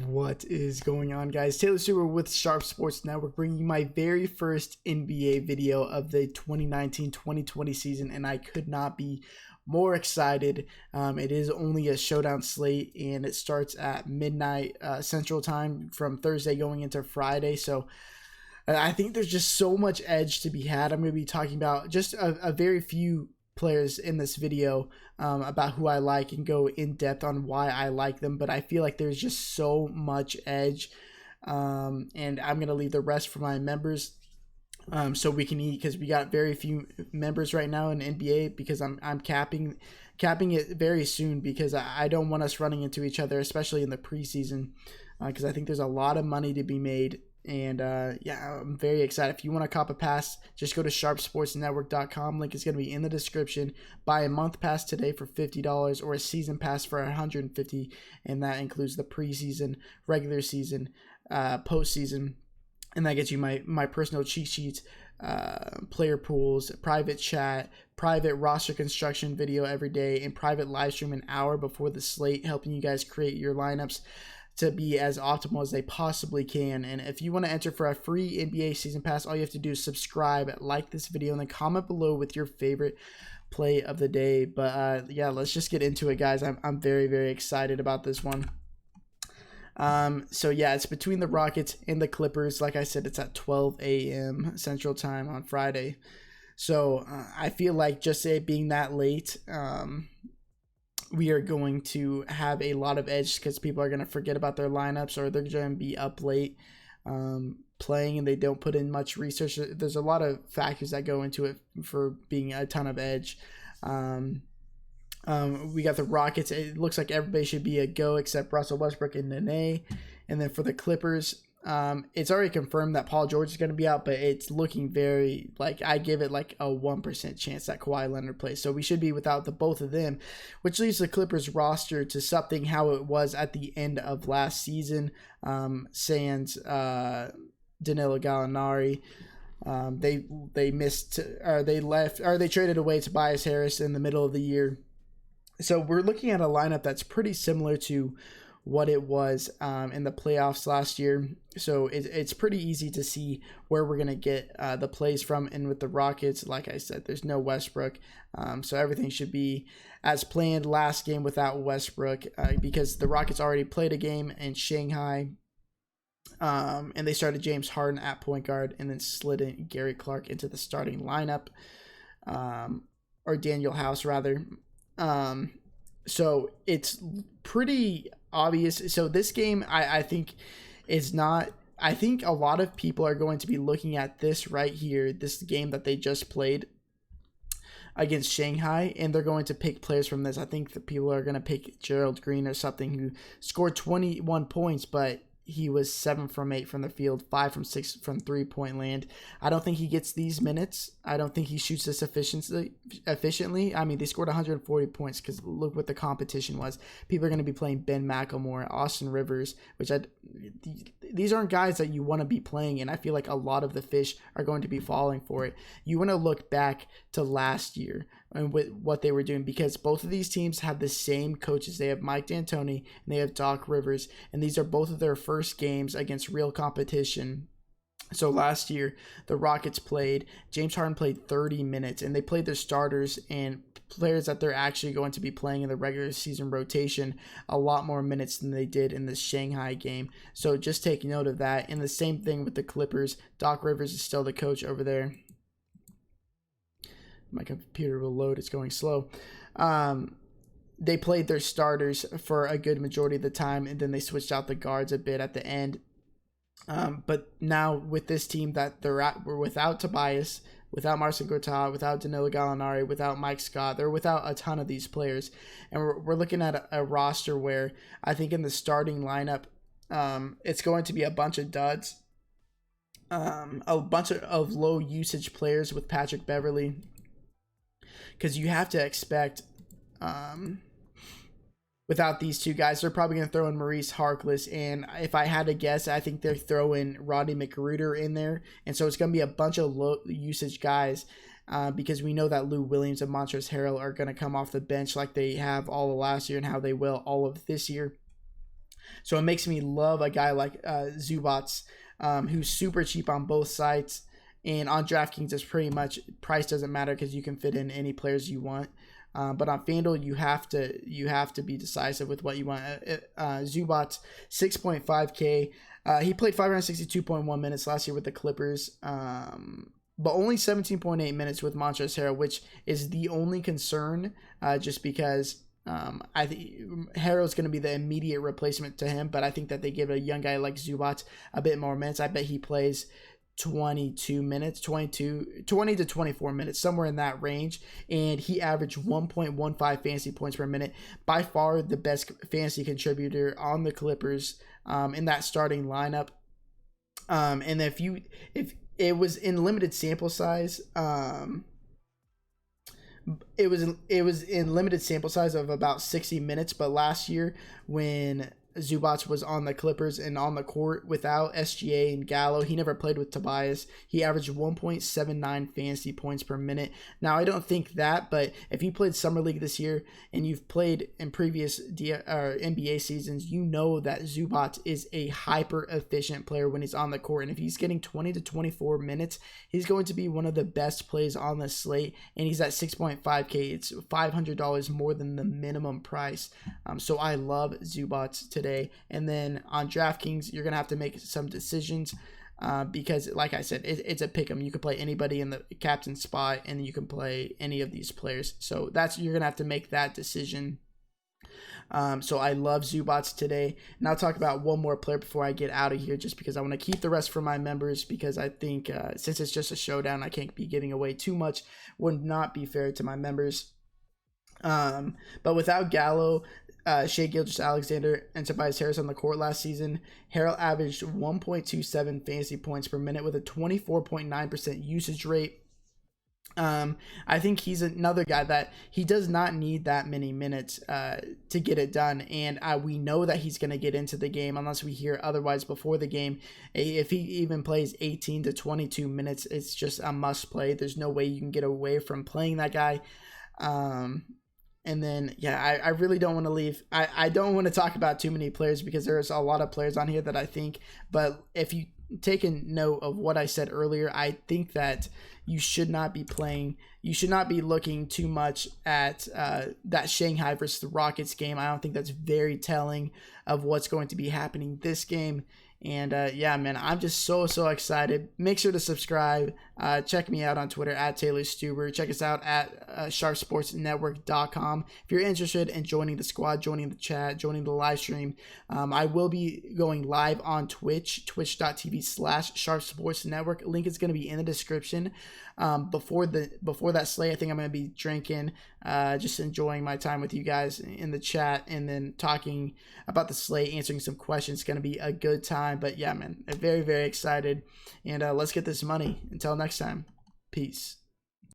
What is going on, guys? Taylor Stuber with Sharp Sports Network, bringing you my very first NBA video of the 2019-2020 season, and I could not be more excited. It is only a showdown slate, and it starts at midnight Central Time from Thursday going into Friday, so I think there's just so much edge to be had. I'm going to be talking about just a very few players in this video about who I like and go in depth on why I like them, but I feel like there's just so much edge, and I'm gonna leave the rest for my members so we can eat, because we got very few members right now in NBA, because I'm capping it very soon, because I don't want us running into each other, especially in the preseason, because I think there's a lot of money to be made. And yeah, I'm very excited. If you want to cop a pass, just go to sharpsportsnetwork.com. Link is going to be in the description. Buy a month pass today for $50 or a season pass for $150, and that includes the preseason, regular season, postseason, and that gets you my personal cheat sheets, player pools, private chat, private roster construction video every day, and private live stream an hour before the slate, helping you guys create your lineups to be as optimal as they possibly can. And if you want to enter for a free NBA season pass, all you have to do is subscribe, like this video, and then comment below with your favorite play of the day. But yeah, let's just get into it, guys. I'm very, very excited about this one. So yeah, it's between the Rockets and the Clippers. Like I said, it's at 12 a.m. Central Time on Friday. So I feel like just it being that late, we are going to have a lot of edge, because people are going to forget about their lineups, or they're going to be up late playing and they don't put in much research. There's a lot of factors that go into it for being a ton of edge. We got the Rockets. It looks like everybody should be a go except Russell Westbrook and Nene. And then for the Clippers, it's already confirmed that Paul George is going to be out, but it's looking very, like, I give it like a 1% chance that Kawhi Leonard plays. So we should be without the both of them, which leaves the Clippers roster to something how it was at the end of last season. Sans Danilo Gallinari. They missed, or they left, or they traded away Tobias Harris in the middle of the year. So we're looking at a lineup that's pretty similar to what it was in the playoffs last year. So it's pretty easy to see where we're going to get the plays from. And with the Rockets, like I said, there's no Westbrook. So everything should be as planned last game without Westbrook, because the Rockets already played a game in Shanghai. And they started James Harden at point guard and then slid in Gary Clark into the starting lineup, or Daniel House rather. So it's pretty obvious. So this game, I think, is not, I think a lot of people are going to be looking at this right here, this game that they just played against Shanghai, and they're going to pick players from this. I think the people are going to pick Gerald Green or something, who scored 21 points, but he was 7 from 8 from the field, 5 from 6 from 3-point land. I don't think he gets these minutes. I don't think he shoots this efficiently. I mean, they scored 140 points, because look what the competition was. People are going to be playing Ben McLemore, Austin Rivers, which these aren't guys that you want to be playing, and I feel like a lot of the fish are going to be falling for it. You want to look back to last year and with what they were doing, because both of these teams have the same coaches. They have Mike D'Antoni and they have Doc Rivers, and these are both of their first games against real competition. So last year, the Rockets played, James Harden played 30 minutes, and they played their starters and players that they're actually going to be playing in the regular season rotation a lot more minutes than they did in the Shanghai game. So just take note of that. And the same thing with the Clippers. Doc Rivers is still the coach over there. My computer will load. It's going slow. They played their starters for a good majority of the time, and then they switched out the guards a bit at the end. But now with this team that we're without Tobias, without Marcin Gortat, without Danilo Gallinari, without Mike Scott, they're without a ton of these players. And we're looking at a roster where I think in the starting lineup, it's going to be a bunch of duds, a bunch of low usage players with Patrick Beverley, because you have to expect, without these two guys, they're probably going to throw in Maurice Harkless, and if I had to guess, I think they're throwing Rodney McGruder in there, and so it's going to be a bunch of low usage guys, because we know that Lou Williams and Montrezl Harrell are going to come off the bench like they have all of last year and how they will all of this year. So it makes me love a guy like Zubats, who's super cheap on both sites. And on DraftKings, it's pretty much price doesn't matter because you can fit in any players you want. But on FanDuel, you have to be decisive with what you want. Zubats, 6.5K. He played 562.1 minutes last year with the Clippers, but only 17.8 minutes with Montrezl Harrell, which is the only concern, just because I think Harrell's going to be the immediate replacement to him. But I think that they give a young guy like Zubats a bit more minutes. I bet he plays 22 minutes, 20 to 24 minutes, somewhere in that range. And he averaged 1.15 fantasy points per minute, by far the best fantasy contributor on the Clippers in that starting lineup. And if it was in limited sample size, it was in limited sample size of about 60 minutes, but last year when Zubats was on the Clippers and on the court without SGA and Gallo, he never played with Tobias. He averaged 1.79 fantasy points per minute. Now, I don't think that, but if you played Summer League this year and you've played in previous NBA seasons, you know that Zubats is a hyper efficient player when he's on the court. And if he's getting 20 to 24 minutes, he's going to be one of the best plays on the slate. And he's at 6.5K. It's $500 more than the minimum price. So I love Zubats today. And then on DraftKings, you're gonna have to make some decisions because, like I said, it's a pick 'em. You can play anybody in the captain spot, and you can play any of these players. So you're gonna have to make that decision. So I love Zubats today. And I'll talk about one more player before I get out of here, just because I want to keep the rest for my members, because I think since it's just a showdown, I can't be giving away too much. Would not be fair to my members. But without Gallo, Shai Gilgeous-Alexander, and Tobias Harris on the court last season, Harrell averaged 1.27 fantasy points per minute with a 24.9% usage rate. I think he's another guy that he does not need that many minutes to get it done, and we know that he's going to get into the game unless we hear otherwise before the game. If he even plays 18 to 22 minutes, it's just a must play. There's no way you can get away from playing that guy. And then, I really don't want to leave. I don't want to talk about too many players because there's a lot of players on here that I think. But if you take a note of what I said earlier, I think that you should not be playing. You should not be looking too much at that Shanghai versus the Rockets game. I don't think that's very telling of what's going to be happening this game. And man, I'm just so excited. Make sure to subscribe. Check me out on Twitter at Taylor Stuber. Check us out at sharpsportsnetwork.com. If you're interested in joining the squad, joining the chat, joining the live stream, I will be going live on Twitch, twitch.tv/sharpsportsnetwork. Link is going to be in the description. Before that slate, I think I'm going to be drinking, just enjoying my time with you guys in the chat, and then talking about the slate, answering some questions. It's going to be a good time. But yeah, man, I'm very, very excited. And let's get this money. Until next time, peace.